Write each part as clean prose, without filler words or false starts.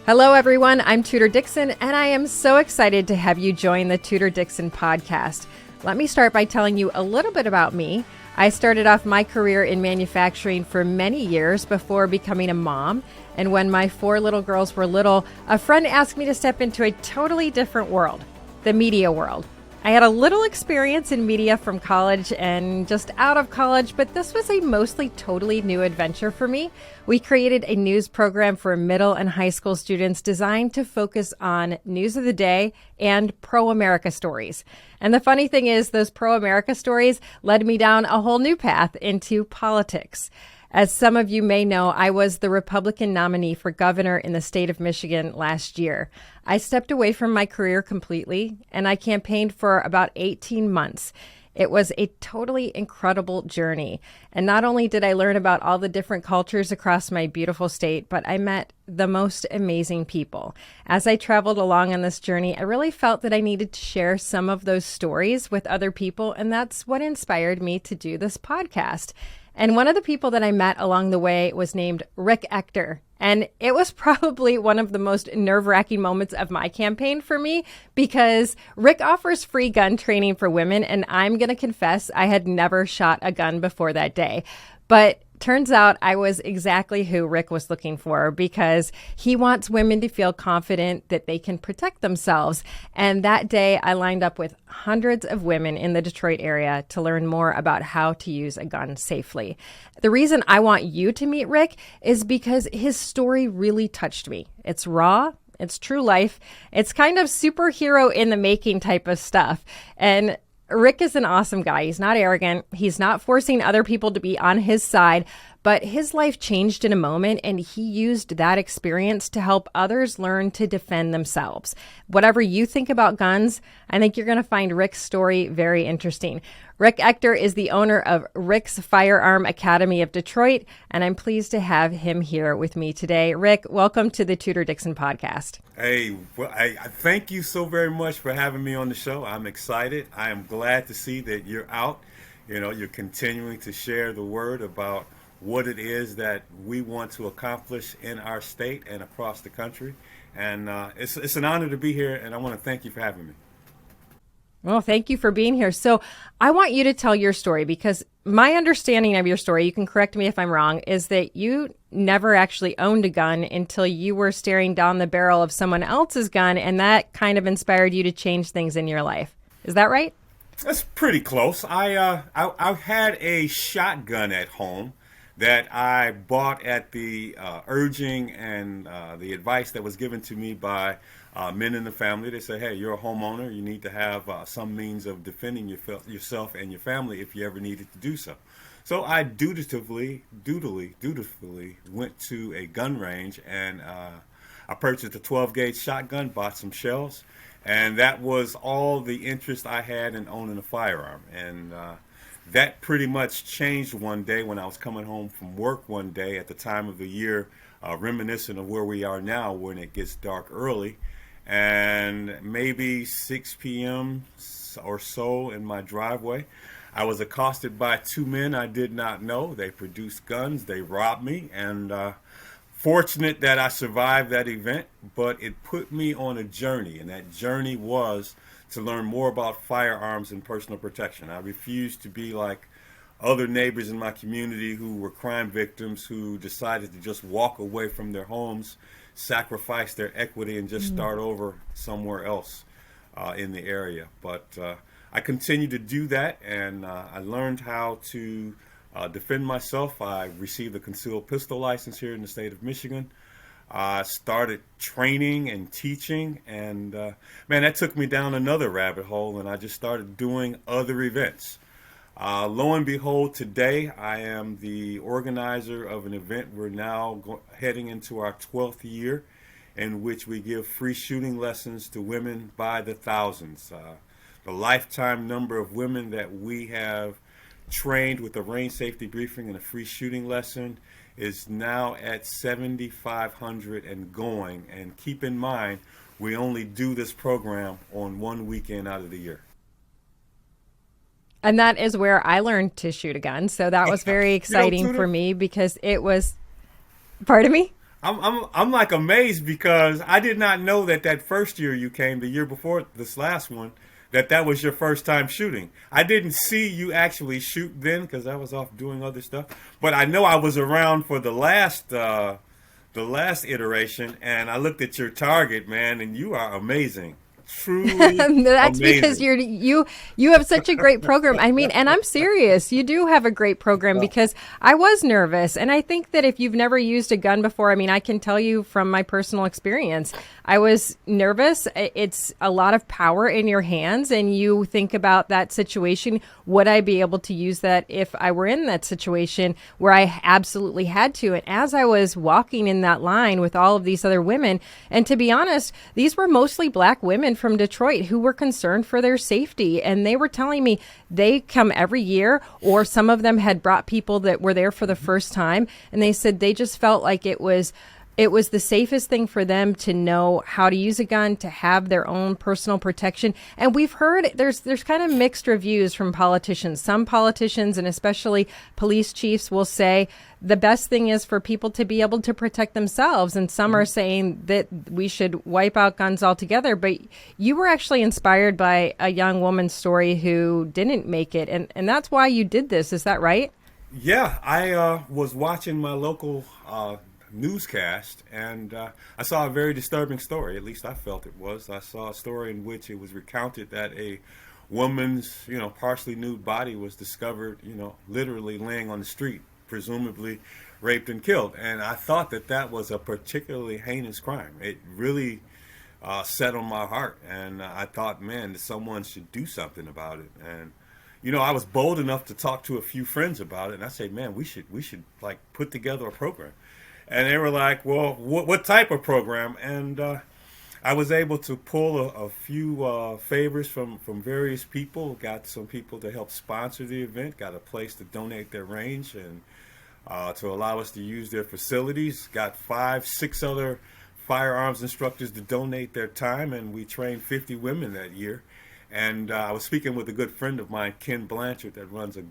Hello, everyone. I'm Tudor Dixon, and I am so excited to have you join the Tudor Dixon podcast. Let me start by telling you a little bit about me. I started off my career in manufacturing for many years before becoming a mom. And when my 4 little girls were little, a friend asked me to step into a totally different world, the media world. I had a little experience in media from college and just out of college, but this was a mostly totally new adventure for me. We created a news program for middle and high school students designed to focus on news of the day and pro-America stories. And the funny thing is, those pro-America stories led me down a whole new path into politics. As some of you may know, I was the Republican nominee for governor in the state of Michigan last year. I stepped away from my career completely, and I campaigned for about 18 months. It was a totally incredible journey. And not only did I learn about all the different cultures across my beautiful state, but I met the most amazing people. As I traveled along on this journey, I really felt that I needed to share some of those stories with other people, and that's what inspired me to do this podcast. And one of the people that I met along the way was named Rick Ector. And it was probably one of the most nerve-wracking moments of my campaign for me because Rick offers free gun training for women. And I'm going to confess, I had never shot a gun before that day. But turns out I was exactly who Rick was looking for because he wants women to feel confident that they can protect themselves. And that day I lined up with hundreds of women in the Detroit area to learn more about how to use a gun safely. The reason I want you to meet Rick is because his story really touched me. It's raw. It's true life. It's kind of superhero in the making type of stuff. And Rick is an awesome guy. He's not arrogant. He's not forcing other people to be on his side, but his life changed in a moment and he used that experience to help others learn to defend themselves. Whatever you think about guns, I think you're going to find Rick's story very interesting. Rick Ector is the owner of Rick's Firearm Academy of Detroit, and I'm pleased to have him here with me today. Rick, welcome to the Tudor Dixon podcast. Hey, well, I thank you so very much for having me on the show. I'm excited. I am glad to see that you're out. You're continuing to share the word about what it is that we want to accomplish in our state and across the country. And it's an honor to be here, and I want to thank you for having me. Well, thank you for being here. So I want you to tell your story because my understanding of your story, you can correct me if I'm wrong, is that you never actually owned a gun until you were staring down the barrel of someone else's gun, and that kind of inspired you to change things in your life. Is that right? That's pretty close. I had a shotgun at home that I bought at the urging and the advice that was given to me by men in the family. They say, hey, you're a homeowner. You need to have some means of defending yourself and your family if you ever needed to do so. So I dutifully went to a gun range and I purchased a 12-gauge shotgun, bought some shells, and that was all the interest I had in owning a firearm. And that pretty much changed one day when I was coming home from work one day at the time of the year, reminiscent of where we are now when it gets dark early. And maybe 6 p.m. or so in my driveway, I was accosted by 2 men I did not know. They produced guns. They robbed me. And fortunate that I survived that event, but it put me on a journey. And that journey was to learn more about firearms and personal protection. I refused to be like other neighbors in my community who were crime victims who decided to just walk away from their homes, sacrifice their equity, and just start over somewhere else in the area. But I continued to do that, and I learned how to defend myself. I received a concealed pistol license here in the state of Michigan. I started training and teaching, and man, that took me down another rabbit hole, and I just started doing other events. Lo and behold, today I am the organizer of an event. We're now heading into our 12th year in which we give free shooting lessons to women by the thousands. The lifetime number of women that we have trained with a range safety briefing and a free shooting lesson is now at 7,500 and going. And keep in mind, we only do this program on one weekend out of the year. And that is where I learned to shoot a gun. So that was very exciting for me because it was, pardon me? I'm like amazed because I did not know that that first year you came, the year before this last one, that was your first time shooting. I didn't see you actually shoot then because I was off doing other stuff. But I know I was around for the last iteration, and I looked at your target, man, and you are amazing, truly That's because amazing. you have such a great program. I mean, and I'm serious. You do have a great program because I was nervous, and I think that if you've never used a gun before, I mean, I can tell you from my personal experience, I was nervous. It's a lot of power in your hands, and you think about that situation. Would I be able to use that if I were in that situation where I absolutely had to? And as I was walking in that line with all of these other women, and to be honest, these were mostly black women from Detroit who were concerned for their safety. And they were telling me they come every year, or some of them had brought people that were there for the first time. And they said they just felt like it was the safest thing for them to know how to use a gun, to have their own personal protection. And we've heard there's kind of mixed reviews from politicians. Some politicians, and especially police chiefs, will say the best thing is for people to be able to protect themselves. And some are saying that we should wipe out guns altogether. But you were actually inspired by a young woman's story who didn't make it. And that's why you did this. Is that right? Yeah, I was watching my local newscast, and I saw a very disturbing story. At least I felt it was. I saw a story in which it was recounted that a woman's, partially nude body was discovered, literally laying on the street, presumably raped and killed. And I thought that that was a particularly heinous crime. It really set on my heart, and I thought, man, someone should do something about it. And I was bold enough to talk to a few friends about it, and I said, man, we should like put together a program. And they were like, well, what type of program? And I was able to pull a few favors from various people, got some people to help sponsor the event, got a place to donate their range and to allow us to use their facilities, got 6 other firearms instructors to donate their time, and we trained 50 women that year. And I was speaking with a good friend of mine, Ken Blanchard, that runs a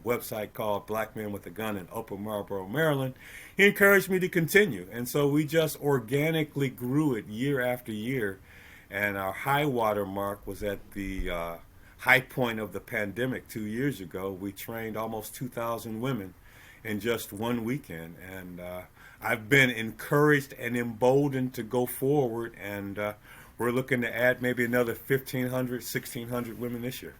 website called Black Men with a Gun in Upper Marlboro, Maryland. He encouraged me to continue. And so we just organically grew it year after year. And our high water mark was at the high point of the pandemic 2 years ago. We trained almost 2,000 women in just one weekend. And I've been encouraged and emboldened to go forward, and we're looking to add maybe another 1,500, 1,600 women this year.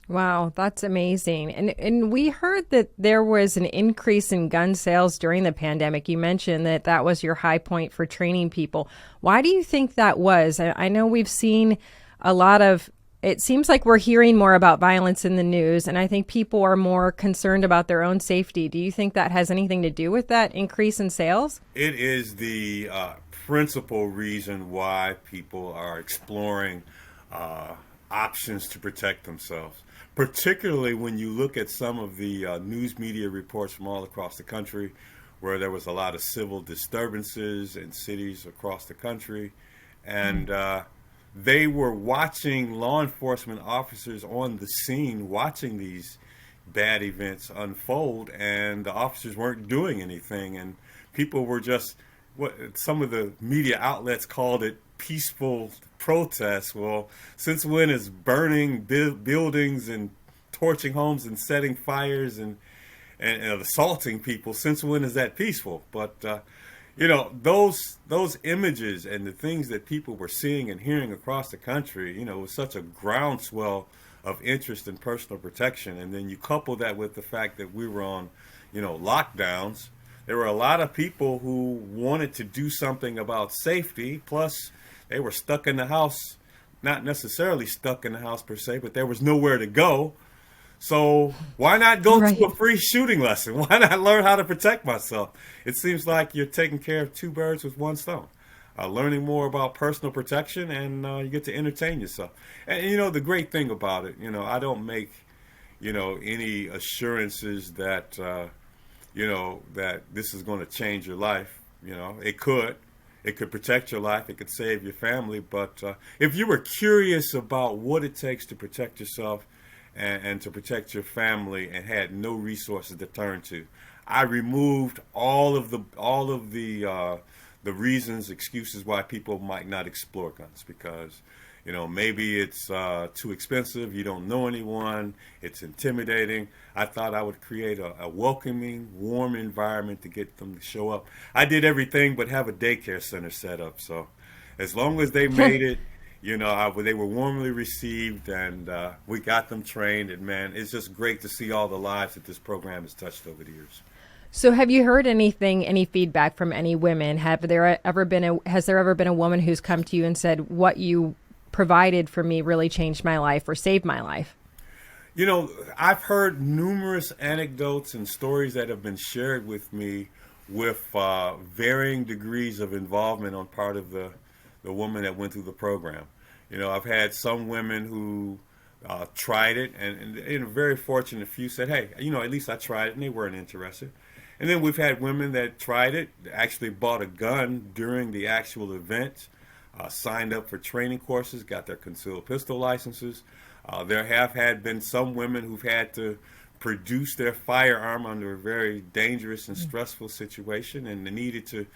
Wow, that's amazing. And we heard that there was an increase in gun sales during the pandemic. You mentioned that that was your high point for training people. Why do you think that was? I know we've seen a lot of, it seems like we're hearing more about violence in the news, and I think people are more concerned about their own safety. Do you think that has anything to do with that increase in sales? It is the principal reason why people are exploring options to protect themselves, particularly when you look at some of the news media reports from all across the country where there was a lot of civil disturbances in cities across the country. And they were watching law enforcement officers on the scene, watching these bad events unfold, and the officers weren't doing anything. And people were just, what some of the media outlets called it, peaceful protests. Well, since when is burning buildings and torching homes and setting fires and assaulting people, since when is that peaceful? But those images and the things that people were seeing and hearing across the country, was such a groundswell of interest in personal protection. And then you couple that with the fact that we were on, lockdowns. There were a lot of people who wanted to do something about safety, plus they were stuck in the house, not necessarily stuck in the house per se, but there was nowhere to go. So why not go Right. to a free shooting lesson? Why not learn how to protect myself? It seems like you're taking care of 2 birds with 1 stone. Learning more about personal protection, and you get to entertain yourself. And the great thing about it, I don't make, any assurances that, that this is going to change your life. It could. It could protect your life. It could save your family. But if you were curious about what it takes to protect yourself and to protect your family and had no resources to turn to, I removed all of the the reasons, excuses why people might not explore guns, because maybe it's too expensive, you don't know anyone, it's intimidating. I thought I would create a welcoming, warm environment to get them to show up. I did everything but have a daycare center set up. So as long as they made it, they were warmly received, and we got them trained. And man, it's just great to see all the lives that this program has touched over the years. So have you heard any feedback from any women? Has there ever been a woman who's come to you and said, what you provided for me really changed my life or saved my life? I've heard numerous anecdotes and stories that have been shared with me with varying degrees of involvement on part of the woman that went through the program. I've had some women who tried it, and very fortunate few said, hey, at least I tried it, and they weren't interested. And then we've had women that tried it, actually bought a gun during the actual event, signed up for training courses, got their concealed pistol licenses. There have been some women who've had to produce their firearm under a very dangerous and stressful situation, and they needed to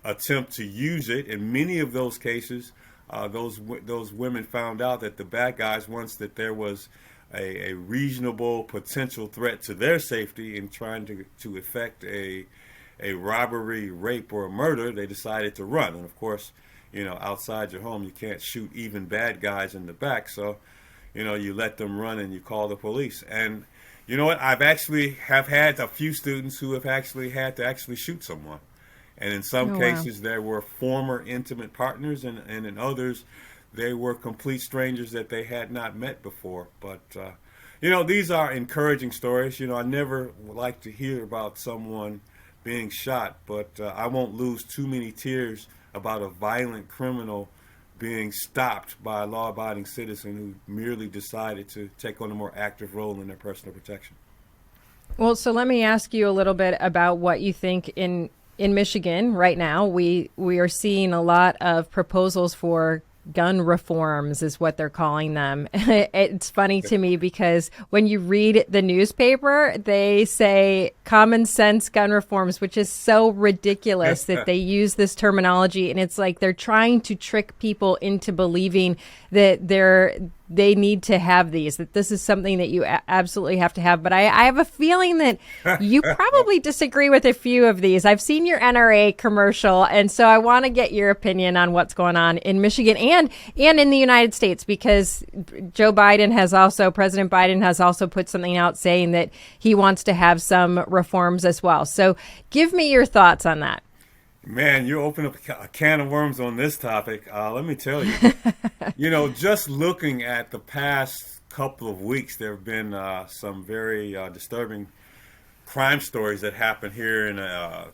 attempt to use it. In many of those cases, those women found out that the bad guys, once that there was a reasonable potential threat to their safety in trying to effect a robbery, rape, or a murder, they decided to run. And of course, outside your home, you can't shoot even bad guys in the back. So, you let them run and you call the police. And you know what? I've actually have had a few students who have actually had to actually shoot someone. And in some cases, there were former intimate partners, and in others, they were complete strangers that they had not met before. But, these are encouraging stories. I never like to hear about someone being shot, but I won't lose too many tears about a violent criminal being stopped by a law-abiding citizen who merely decided to take on a more active role in their personal protection. Well, so let me ask you a little bit about what you think in Michigan right now. We are seeing a lot of proposals for gun reforms, is what they're calling them. It's funny to me because when you read the newspaper, they say common sense gun reforms, which is so ridiculous that they use this terminology. And it's like they're trying to trick people into believing that they need to have these, that this is something that you absolutely have to have. But I have a feeling that you probably disagree with a few of these. I've seen your NRA commercial, and so I want to get your opinion on what's going on in Michigan and in the United States, because President Biden has also put something out saying that he wants to have some reforms as well. So give me your thoughts on that. Man, you open up a can of worms on this topic. Let me tell you, just looking at the past couple of weeks, there have been some very disturbing crime stories that happened here in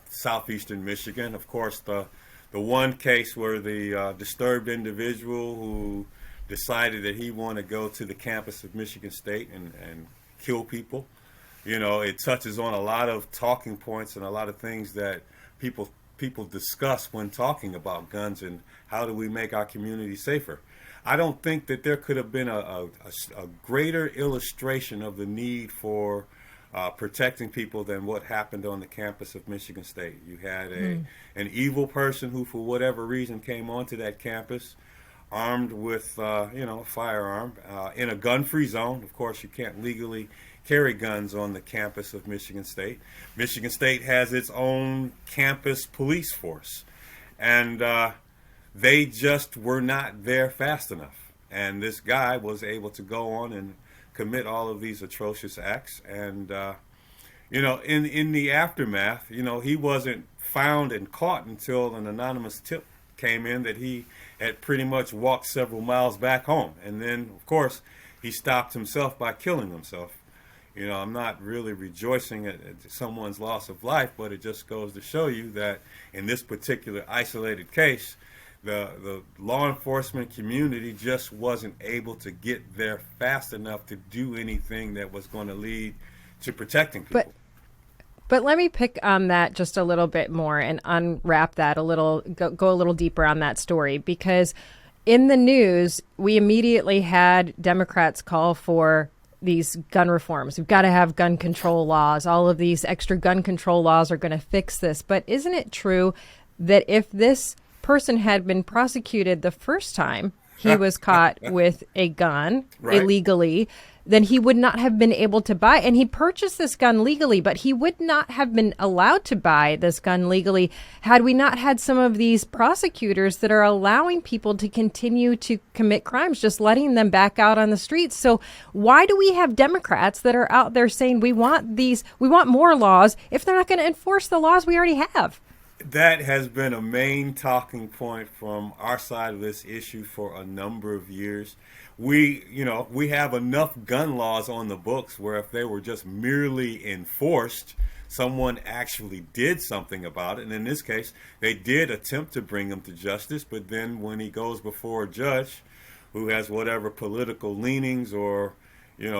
southeastern Michigan. Of course, the one case where the disturbed individual who decided that he wanted to go to the campus of Michigan State and kill people. It touches on a lot of talking points and a lot of things that people discuss when talking about guns and how do we make our community safer. I don't think that there could have been a greater illustration of the need for protecting people than what happened on the campus of Michigan State. You had an evil person who, for whatever reason, came onto that campus armed with a firearm in a gun-free zone. Of course, you can't legally carry guns on the campus of Michigan State. Michigan State has its own campus police force, and they just were not there fast enough. And this guy was able to go on and commit all of these atrocious acts. And, in the aftermath, he wasn't found and caught until an anonymous tip came in that he had pretty much walked several miles back home. And then, of course, he stopped himself by killing himself. I'm not really rejoicing at someone's loss of life, but it just goes to show you that in this particular isolated case, the law enforcement community just wasn't able to get there fast enough to do anything that was going to lead to protecting people. But let me pick on that just a little bit more and unwrap that a little, go a little deeper on that story, because in the news, we immediately had Democrats call for these gun reforms. We've got to have gun control laws. All of these extra gun control laws are going to fix this. But isn't it true that if this person had been prosecuted the first time he was caught with a gun Right. illegally, then he would not have been able to buy. And he purchased this gun legally, but he would not have been allowed to buy this gun legally had we not had some of these prosecutors that are allowing people to continue to commit crimes, just letting them back out on the streets. So why do we have Democrats that are out there saying we want more laws if they're not going to enforce the laws we already have? That has been a main talking point from our side of this issue for a number of years. We have enough gun laws on the books where if they were just merely enforced, someone actually did something about it. And in this case, they did attempt to bring him to justice. But then when he goes before a judge who has whatever political leanings or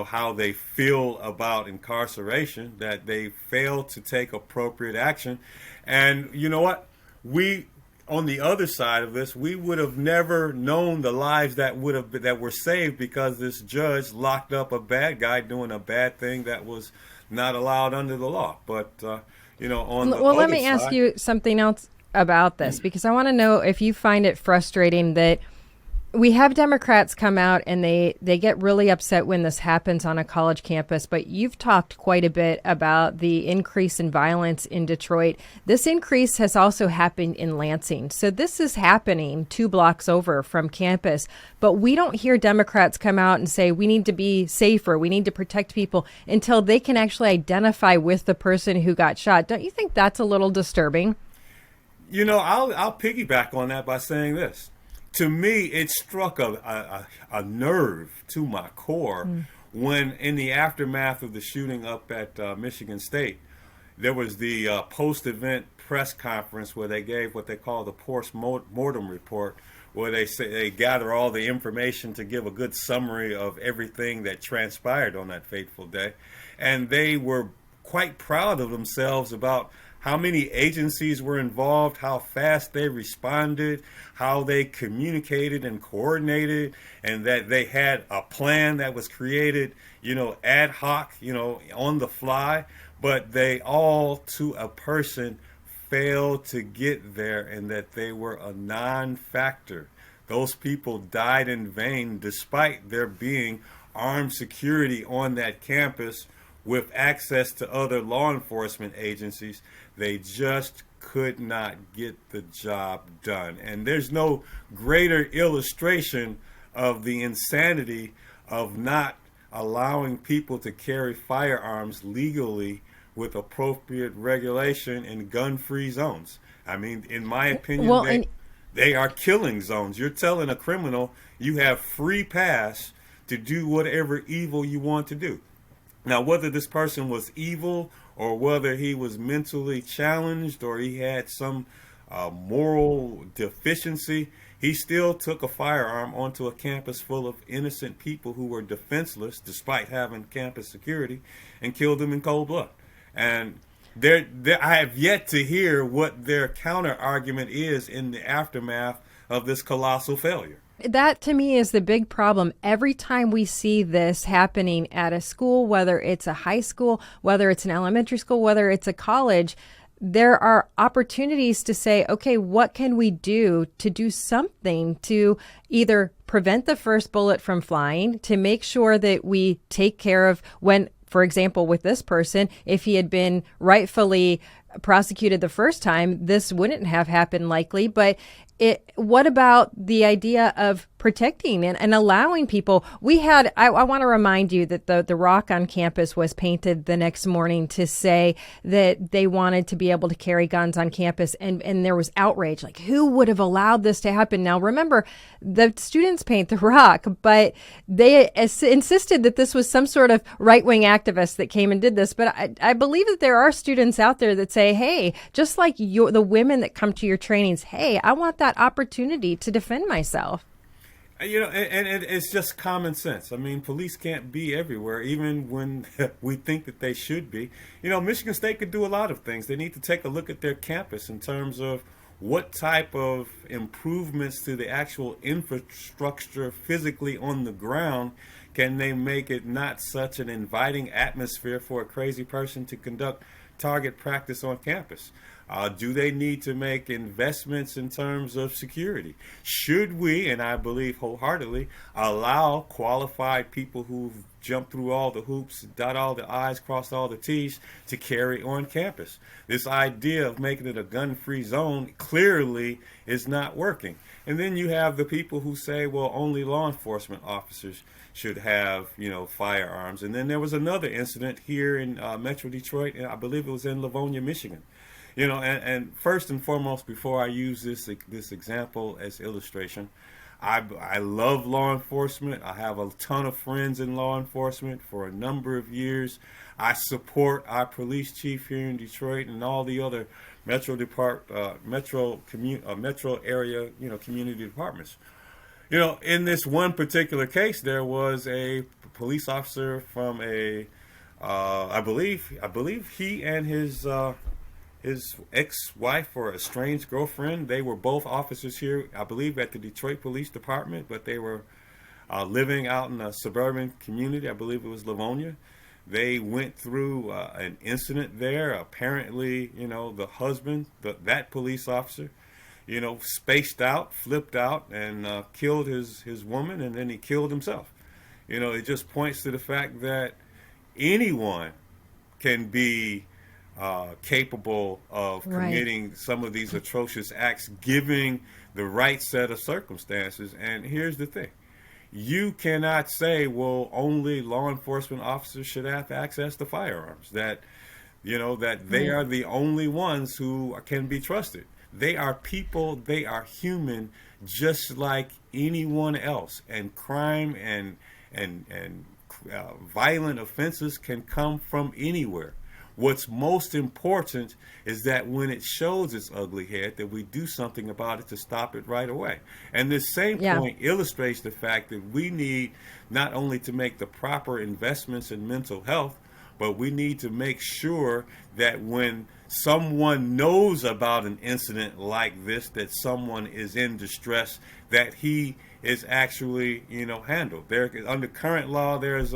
how they feel about incarceration, that they fail to take appropriate action. And you know what? We, on the other side of this, we would have never known the lives that were saved because this judge locked up a bad guy doing a bad thing that was not allowed under the law. But on the well, let me ask you something else about this, because I want to know if you find it frustrating that we have Democrats come out and they get really upset when this happens on a college campus, but you've talked quite a bit about the increase in violence in Detroit. This increase has also happened in Lansing. So this is happening 2 blocks over from campus, but we don't hear Democrats come out and say we need to be safer, we need to protect people until they can actually identify with the person who got shot. Don't you think that's a little disturbing? I'll piggyback on that by saying this. To me, it struck a nerve to my core when, in the aftermath of the shooting up at Michigan State, there was the post-event press conference where they gave what they call the post-mortem report, where they gather all the information to give a good summary of everything that transpired on that fateful day. And they were quite proud of themselves about how many agencies were involved, how fast they responded, how they communicated and coordinated, and that they had a plan that was created, ad hoc, on the fly, but they all, to a person, failed to get there, and that they were a non-factor. Those people died in vain despite there being armed security on that campus with access to other law enforcement agencies. They just could not get the job done. And there's no greater illustration of the insanity of not allowing people to carry firearms legally with appropriate regulation in gun-free zones. I mean, in my opinion, they are killing zones. You're telling a criminal you have free pass to do whatever evil you want to do. Now, whether this person was evil or whether he was mentally challenged or he had some moral deficiency, he still took a firearm onto a campus full of innocent people who were defenseless despite having campus security and killed them in cold blood. And I have yet to hear what their counter argument is in the aftermath of this colossal failure. That, to me, is the big problem. Every time we see this happening at a school, whether it's a high school, whether it's an elementary school, whether it's a college, there are opportunities to say, okay, what can we do to do something to either prevent the first bullet from flying, to make sure that we take care of when, for example, with this person, if he had been rightfully prosecuted the first time, this wouldn't have happened likely. But what about the idea of protecting and allowing people? I want to remind you that the rock on campus was painted the next morning to say that they wanted to be able to carry guns on campus. And there was outrage. Like, who would have allowed this to happen? Now, remember, the students paint the rock, but they insisted that this was some sort of right-wing activist that came and did this. But I believe that there are students out there that say, hey, just like the women that come to your trainings, hey, I want that opportunity to defend myself. And it's just common sense. I mean, police can't be everywhere, even when we think that they should be. Michigan State could do a lot of things. They need to take a look at their campus in terms of what type of improvements to the actual infrastructure physically on the ground can they make it not such an inviting atmosphere for a crazy person to conduct target practice on campus. Do they need to make investments in terms of security? Should we, and I believe wholeheartedly, allow qualified people who've jumped through all the hoops, dot all the I's, crossed all the T's to carry on campus? This idea of making it a gun-free zone clearly is not working. And then you have the people who say, well, only law enforcement officers should have, firearms. And then there was another incident here in Metro Detroit, and I believe it was in Livonia, Michigan. And first and foremost, before I use this example as illustration, I love law enforcement. I have a ton of friends in law enforcement for a number of years. I support our police chief here in Detroit and all the other metro area, community departments. In this one particular case, there was a police officer from I believe he and his ex-wife or estranged girlfriend. They were both officers here, I believe, at the Detroit Police Department, but they were living out in a suburban community. I believe it was Livonia. They went through an incident there. Apparently, the husband, that police officer, spaced out, flipped out, and killed his woman, and then he killed himself. It just points to the fact that anyone can be capable of committing some of these atrocious acts, given the right set of circumstances. And here's the thing. You cannot say, well, only law enforcement officers should have access to firearms, that they are the only ones who can be trusted. They are people, they are human, just like anyone else. And crime and violent offenses can come from anywhere. What's most important is that when it shows its ugly head, that we do something about it to stop it right away. And this same point illustrates the fact that we need not only to make the proper investments in mental health, but we need to make sure that when someone knows about an incident like this, that someone is in distress, that he is actually, handled. There, under current law, there's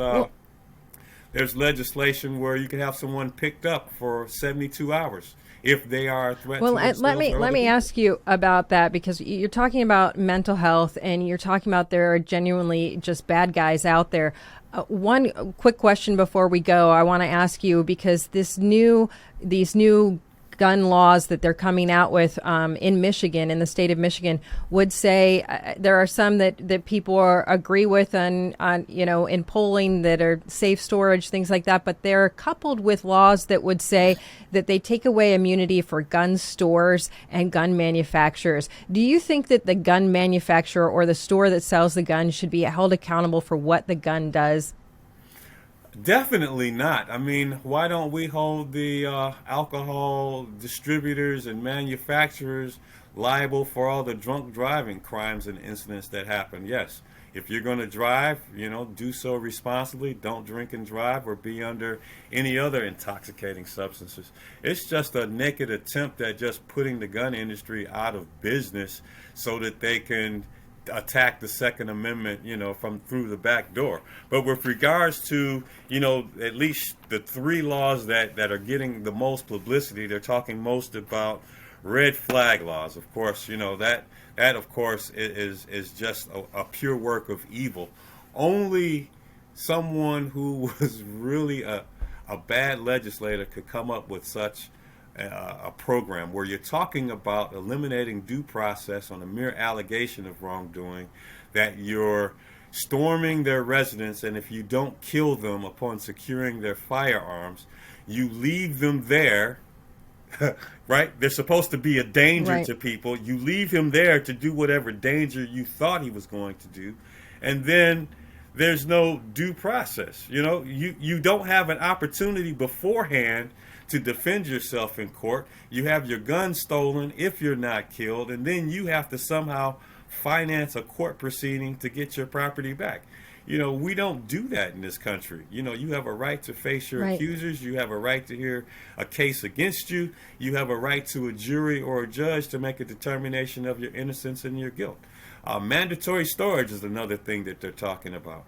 legislation where you can have someone picked up for 72 hours if they are a threat. Well, let me ask you about that, because you're talking about mental health and you're talking about there are genuinely just bad guys out there. One quick question before we go, I want to ask you, because these new gun laws that they're coming out with in Michigan, in the state of Michigan, would say there are some that people agree with on in polling that are safe storage, things like that, but they're coupled with laws that would say that they take away immunity for gun stores and gun manufacturers. Do you think that the gun manufacturer or the store that sells the gun should be held accountable for what the gun does? Definitely not. I mean, why don't we hold the alcohol distributors and manufacturers liable for all the drunk driving crimes and incidents that happen? Yes. If you're going to drive, do so responsibly. Don't drink and drive or be under any other intoxicating substances. It's just a naked attempt at just putting the gun industry out of business so that they can attack the Second Amendment, from through the back door. But with regards to, at least the three laws that are getting the most publicity, they're talking most about red flag laws. Of course, that of course is just a pure work of evil. Only someone who was really a bad legislator could come up with such a program where you're talking about eliminating due process on a mere allegation of wrongdoing, that you're storming their residence, and if you don't kill them upon securing their firearms, you leave them there, right? They're supposed to be a danger to people. You leave him there to do whatever danger you thought he was going to do, and then there's no due process. You don't have an opportunity beforehand to defend yourself in court. You have your gun stolen if you're not killed, and then you have to somehow finance a court proceeding to get your property back. We don't do that in this country. You have a right to face your accusers. You have a right to hear a case against you. You have a right to a jury or a judge to make a determination of your innocence and your guilt. Mandatory storage is another thing that they're talking about.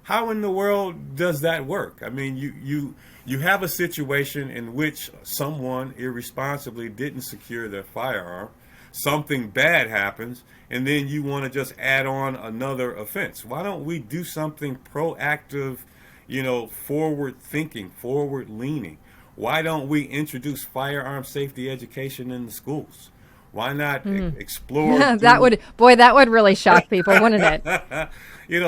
how in the world does that work? I mean, you have a situation in which someone irresponsibly didn't secure their firearm, something bad happens, and then you want to just add on another offense. Why don't we do something proactive, forward thinking, forward leaning? Why don't we introduce firearm safety education in the schools? Why not explore? That would really shock people, wouldn't it?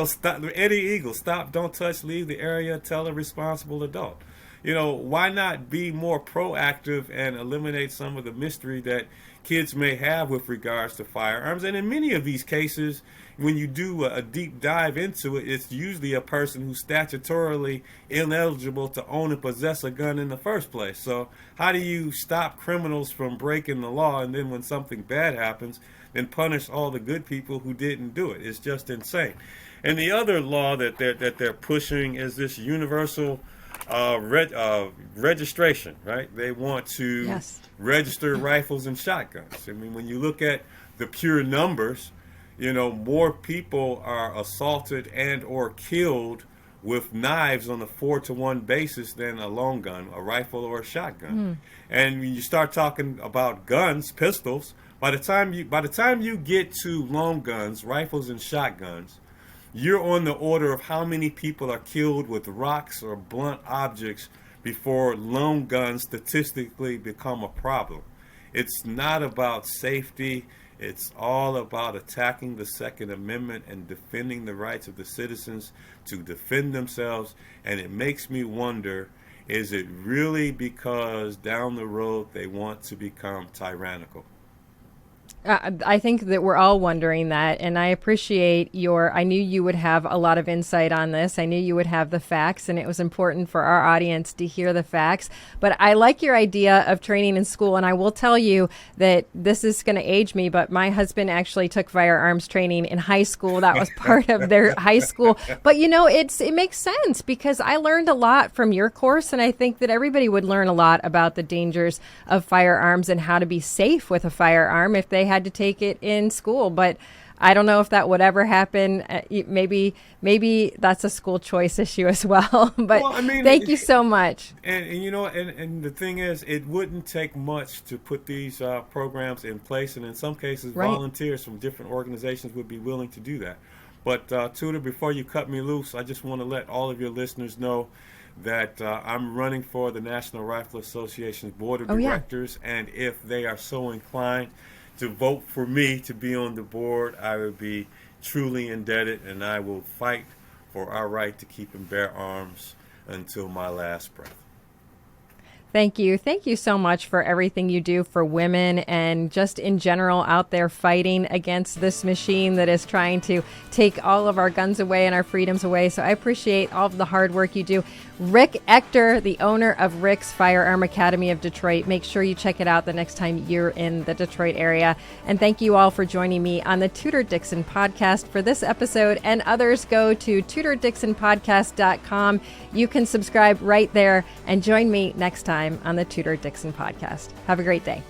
Stop, Eddie Eagle, stop, don't touch, leave the area, tell a responsible adult. Why not be more proactive and eliminate some of the mystery that kids may have with regards to firearms? And in many of these cases, when you do a deep dive into it, it's usually a person who's statutorily ineligible to own and possess a gun in the first place. So how do you stop criminals from breaking the law, and then when something bad happens, then punish all the good people who didn't do it? It's just insane. And the other law that they're pushing is this universal registration, right? They want to register rifles and shotguns. I mean, when you look at the pure numbers, more people are assaulted and or killed with knives on a 4-to-1 basis than a long gun, a rifle or a shotgun. And when you start talking about guns, pistols, by the time you get to long guns, rifles and shotguns, you're on the order of how many people are killed with rocks or blunt objects before long guns statistically become a problem. It's not about safety. It's all about attacking the Second Amendment and defending the rights of the citizens to defend themselves. And it makes me wonder, is it really because down the road they want to become tyrannical? I think that we're all wondering that, and I appreciate I knew you would have a lot of insight on this. I knew you would have the facts, and it was important for our audience to hear the facts. But I like your idea of training in school, and I will tell you that this is going to age me, but my husband actually took firearms training in high school. That was part of their high school. But, it makes sense because I learned a lot from your course, and I think that everybody would learn a lot about the dangers of firearms and how to be safe with a firearm if they had to take it in school. But I don't know if that would ever happen. Maybe that's a school choice issue as well. But thank you so much. And the thing is, it wouldn't take much to put these programs in place, and in some cases, volunteers from different organizations would be willing to do that. But Tudor, before you cut me loose, I just want to let all of your listeners know that I'm running for the National Rifle Association's Board of Directors, and if they are so inclined to vote for me to be on the board, I would be truly indebted, and I will fight for our right to keep and bear arms until my last breath. Thank you. Thank you so much for everything you do for women and just in general out there fighting against this machine that is trying to take all of our guns away and our freedoms away. So I appreciate all of the hard work you do. Rick Ector, the owner of Rick's Firearm Academy of Detroit. Make sure you check it out the next time you're in the Detroit area. And thank you all for joining me on the Tudor Dixon podcast for this episode and others. Go to TudorDixonPodcast.com. You can subscribe right there and join me next time on the Tudor Dixon podcast. Have a great day.